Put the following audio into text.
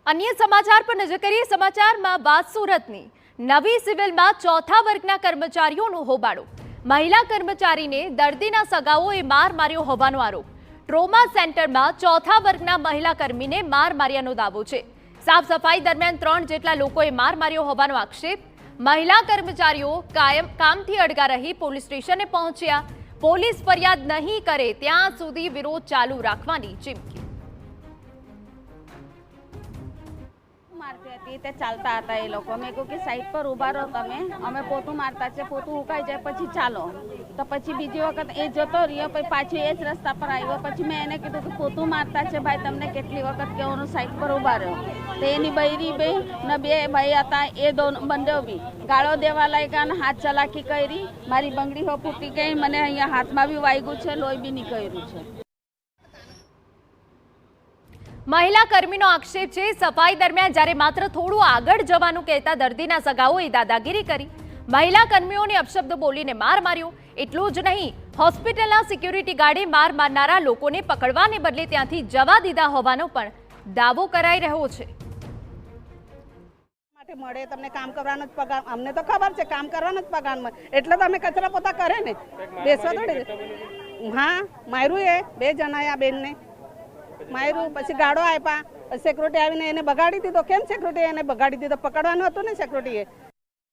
अन्य समाचार पर नजर करिए। समाचार में बात सूरतनी नवी सिविल में चौथा वर्गना कर्मचारीओनो होबाळो। महिला कर्मचारी ने दर्दीना सगाओए मार मार्यो होવાનો आरोप। ट्रोमा सेंटर में चौथा वर्गना महिला कर्मी ने मार मार्यानो दावो छे। साफ सफाई दरमियान 3 जेटला लोकोए मार मार्यो होવાનો आक्षेप। महिला कर्मचारीओ कामथी अडगा रही पोलीस स्टेशने पहोंच्या। पोलीस फरियाद नहीं करे त्यां सुधी विरोध चालू राखवानी चीमकी। मारती હતી તે ચાલતા હતા એ લોકો મેં કહ્યું કે સાઈડ પર ઊભા રહો તમે અમે પોતું મારતા છે પોતું ઉકાઈ જાય પછી ચાલો તો પછી બીજી વખત એ જતો રહ્યો પછી પાછો એ જ રસ્તા પર આવ્યો પછી મેં એને કીધું કે પોતું મારતા છે ભાઈ તમને કેટલી વખત કહેવાનું સાઈડ પર ઊભા રહો તો એની બૈરી બે ને બે ભાઈ હતા એ બંને બી ગાળો દેવા લાગ્યા અને હાથ ચલાકી કરી મારી બંગડી હો ફૂટી ગઈ મને અહીંયા હાથમાં બી વાગ્યું છે લોહી બી નીકળ્યું છે। महिला कर्मीनो आक्षेप छे सफाई दरमियान જ્યારે मात्र થોડું આગળ જવાનું કહેતા દર્દીના સગાઓએ દાદાગીરી કરી। महिला कर्मीઓને અપશબ્દ બોલીને માર માર્યો। એટલું જ નહીં, હોસ્પિટલના સિક્યુરિટી ગાર્ડે માર મારનારા લોકોને પકડવાને બદલે ત્યાંથી જવા દીધા હોવાનો પણ દાવો કરાઈ રહ્યો છે। મળે તમને કામ કરવાનો જ પગાર અમને તો ખબર છે કામ કરવાનો જ પગાર મળે એટલે તો અમે કચરા પોતા કરે ને બેસવા થોડી। હા માર્યું એ બે જણા આ બેનને માર્યું પછી ગાડો આપ્યા સિક્યુરિટી આવીને એને બગાડી દીધો। કેમ સિક્યુરિટી એને બગાડી દીધો? પકડવાનું હતું ને સિક્યુરિટીએ।